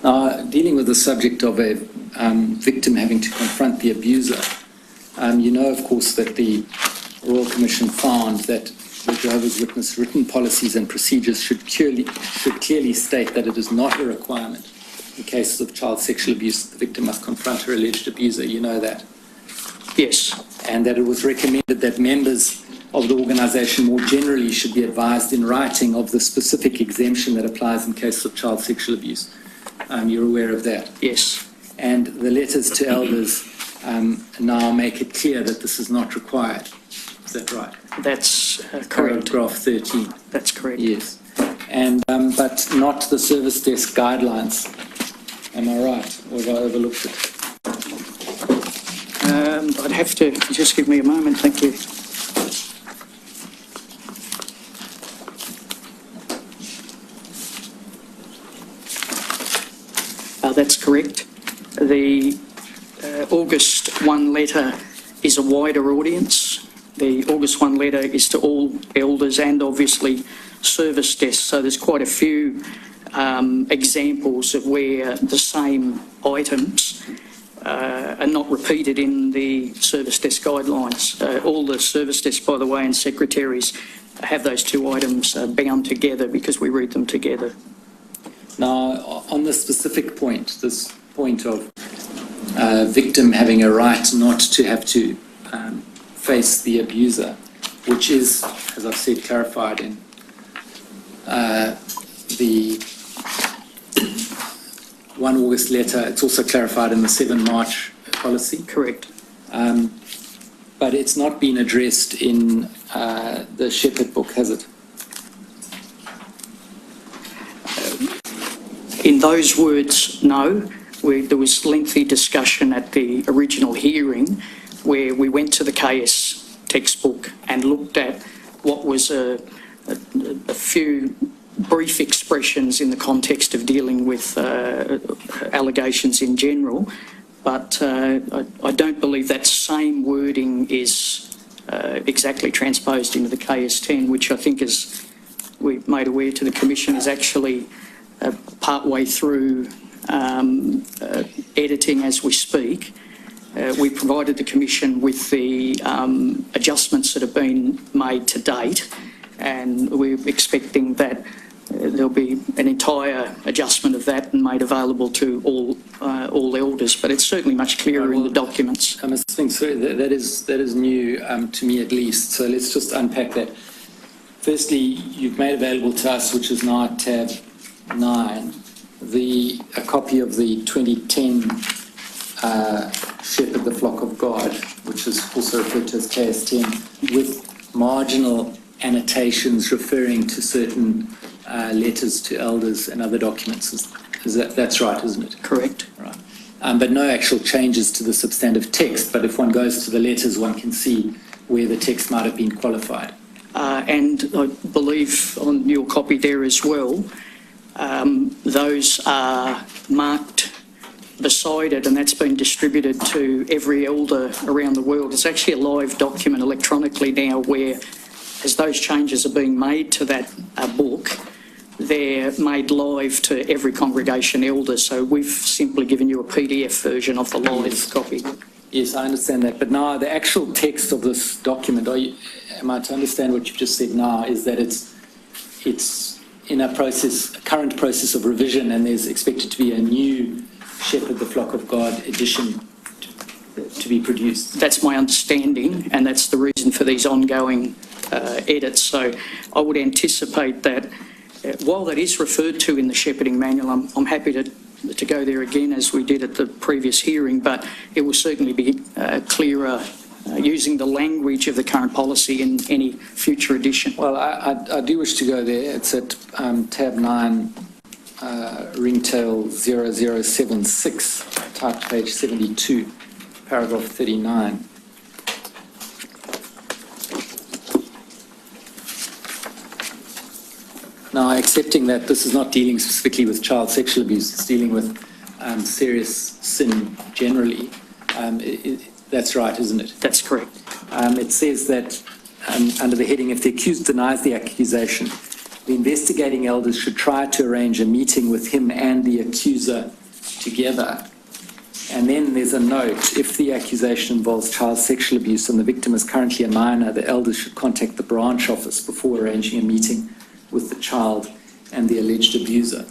Now, dealing with the subject of a victim having to confront the abuser, you know, of course, that the Royal Commission found that the Jehovah's Witness written policies and procedures should clearly state that it is not a requirement in cases of child sexual abuse the victim must confront her alleged abuser. You know that? Yes. And that it was recommended that members of the organisation more generally should be advised in writing of the specific exemption that applies in cases of child sexual abuse. You're aware of that? Yes. And the letters to elders now make it clear that this is not required. Is that right? That's correct. Paragraph 13. That's correct. Yes. And but not the service desk guidelines. Am I right? Or have I overlooked it? I'd have to just give me a moment. Thank you. That's correct. The August 1 letter is a wider audience. The August 1 letter is to all elders and obviously service desks. So there's quite a few examples of where the same items are not repeated in the service desk guidelines. All the service desks, by the way, and secretaries have those two items bound together because we read them together. Now, on the specific point, this point of victim having a right not to have to face the abuser, which is, as I've said, clarified in the 1 August letter. It's also clarified in the 7 March policy. Correct. But it's not been addressed in the Shepherd book, has it? In those words, no. There was lengthy discussion at the original hearing where we went to the KS textbook and looked at what was a few brief expressions in the context of dealing with allegations in general, but I don't believe that same wording is exactly transposed into the KS10, which I think, as we've made aware to the Commission, is actually part-way through editing as we speak. We provided the Commission with the adjustments that have been made to date, and we're expecting that there'll be an entire adjustment of that and made available to all elders, but it's certainly much clearer in the documents. I must think, sorry, that is new to me at least, so let's just unpack that. Firstly, you've made available to us, which is now tab 9, a copy of the 2010 Shepherd the Flock of God, which is also referred to as KS10, with marginal annotations referring to certain letters to elders and other documents. That's right, isn't it? Correct. Right. But no actual changes to the substantive text, but if one goes to the letters, one can see where the text might have been qualified. And I believe on your copy there as well, those are marked beside it, and that's been distributed to every elder around the world. It's actually a live document electronically now where, as those changes are being made to that book, they're made live to every congregation elder. So we've simply given you a PDF version of the live copy. Yes, I understand that. But now the actual text of this document, am I to understand what you've just said now, is that it's in a current process of revision, and there's expected to be a new Shepherd the Flock of God edition to be produced? That's my understanding, and that's the reason for these ongoing edits. So I would anticipate that while that is referred to in the shepherding manual, I'm happy to go there again as we did at the previous hearing, but it will certainly be clearer using the language of the current policy in any future edition. Well, I do wish to go there. It's at tab 9, ringtail 0076, typed page 72, paragraph 39. Now, accepting that this is not dealing specifically with child sexual abuse, it's dealing with serious sin generally, that's right, isn't it? That's correct. It says that under the heading, if the accused denies the accusation, the investigating elders should try to arrange a meeting with him and the accuser together. And then there's a note: if the accusation involves child sexual abuse and the victim is currently a minor, the elders should contact the branch office before arranging a meeting with the child and the alleged abuser.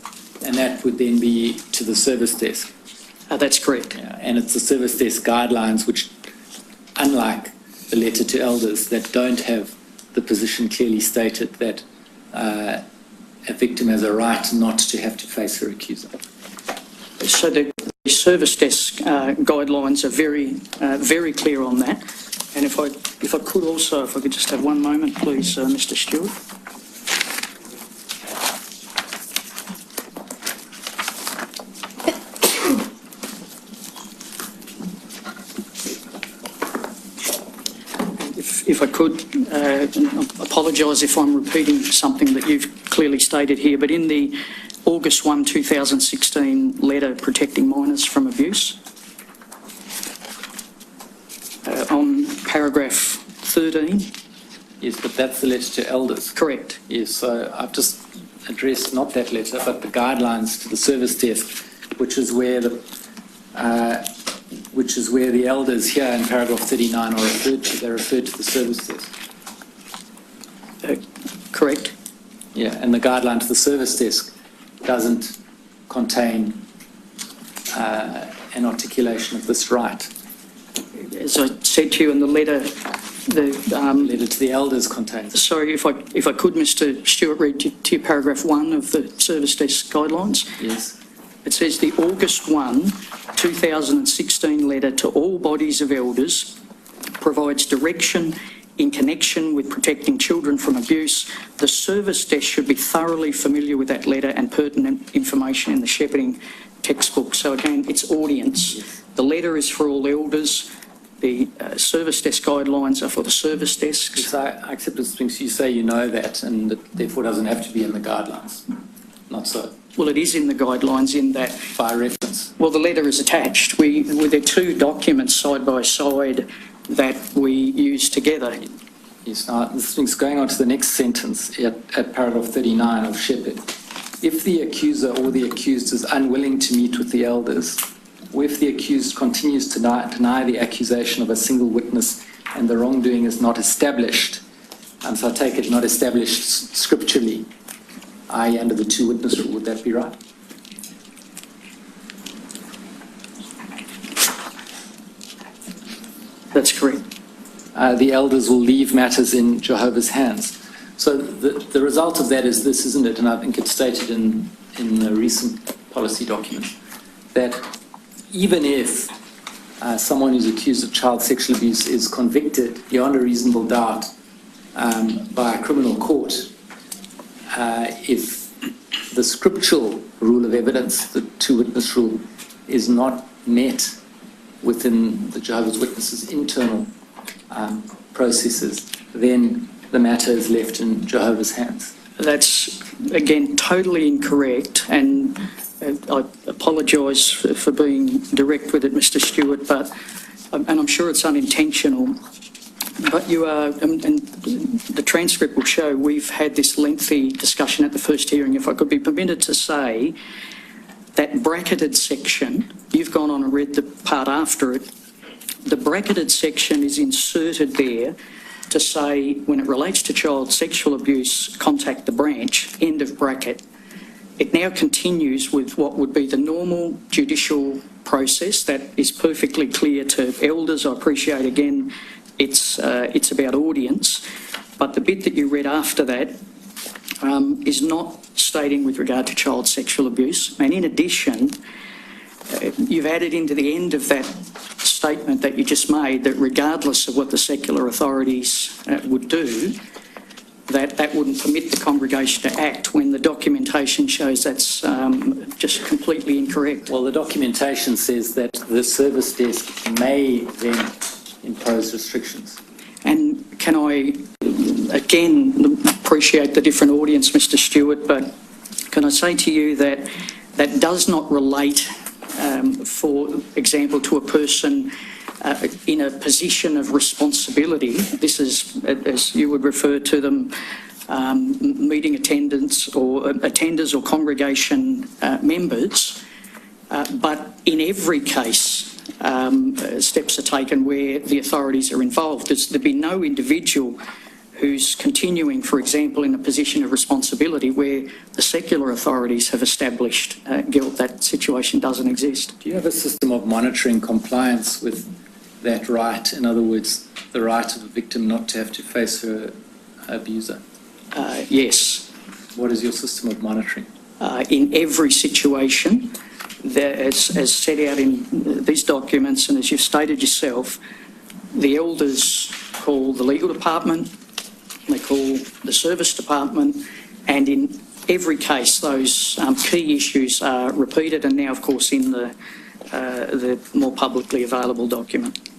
And that would then be to the service desk. That's correct. Yeah, and it's the service desk guidelines which, unlike the letter to elders, that don't have the position clearly stated that a victim has a right not to have to face her accuser. So the service desk guidelines are very clear on that. And if I could also, if I could just have one moment, please, Mr. Stewart. If I could, apologise if I'm repeating something that you've clearly stated here, but in the August 1, 2016 letter protecting minors from abuse, on paragraph 13. Yes, but that's the letter to elders. Correct. Yes, so I've just addressed not that letter, but the guidelines to the service desk, which is where the elders here in paragraph 39 are referred to. They're referred to the service desk. Correct. Yeah, and the guideline to the service desk doesn't contain an articulation of this right. As I said to you in the letter, the letter to the elders contains. Sorry, if I could, Mr. Stewart, read to you paragraph 1 of the service desk guidelines. Yes. It says the August 1, 2016 letter to all bodies of elders provides direction in connection with protecting children from abuse. The service desk should be thoroughly familiar with that letter and pertinent information in the shepherding textbook. So again, it's audience. Yes. The letter is for all elders. The service desk guidelines are for the service desks. Yes, I accept this thing. So you say you know that, and it therefore doesn't have to be in the guidelines. Not so. Well, it is in the guidelines in that. By reference. Well, the letter is attached. There are two documents side by side that we use together. Yes, now this thing's going on to the next sentence at paragraph 39 of Shepherd. If the accuser or the accused is unwilling to meet with the elders, or if the accused continues to deny the accusation of a single witness and the wrongdoing is not established, so I take it not established scripturally, i.e. under the two-witness rule, would that be right? That's correct. The elders will leave matters in Jehovah's hands. So the result of that is this, isn't it? And I think it's stated in the recent policy document, that even if someone who's accused of child sexual abuse is convicted beyond a reasonable doubt by a criminal court, if the scriptural rule of evidence, the two-witness rule, is not met within the Jehovah's Witnesses' internal processes, then the matter is left in Jehovah's hands. That's, again, totally incorrect, and I apologise for being direct with it, Mr. Stewart, and I'm sure it's unintentional, but you are, and the transcript will show, we've had this lengthy discussion at the first hearing. If I could be permitted to say, that bracketed section, you've gone on and read the part after it, the bracketed section is inserted there to say, when it relates to child sexual abuse, contact the branch, end of bracket. It now continues with what would be the normal judicial process that is perfectly clear to elders. I appreciate, again, it's about audience, but the bit that you read after that is not stating with regard to child sexual abuse. And in addition, you've added into the end of that statement that you just made that regardless of what the secular authorities would do, that wouldn't permit the congregation to act, when the documentation shows that's just completely incorrect. Well, the documentation says that the service desk may then impose restrictions. And can I, again, appreciate the different audience, Mr. Stewart, but can I say to you that that does not relate, for example, to a person in a position of responsibility. This is, as you would refer to them, meeting attendants or attenders or congregation members, but in every case, steps are taken where the authorities are involved. There'd be no individual who's continuing, for example, in a position of responsibility where the secular authorities have established guilt. That situation doesn't exist. Do you have a system of monitoring compliance with that right? In other words, the right of a victim not to have to face her abuser? Yes. What is your system of monitoring? In every situation, as set out in these documents, and as you've stated yourself, the elders call the legal department, they call the service department, and in every case those key issues are repeated and now, of course, in the more publicly available document.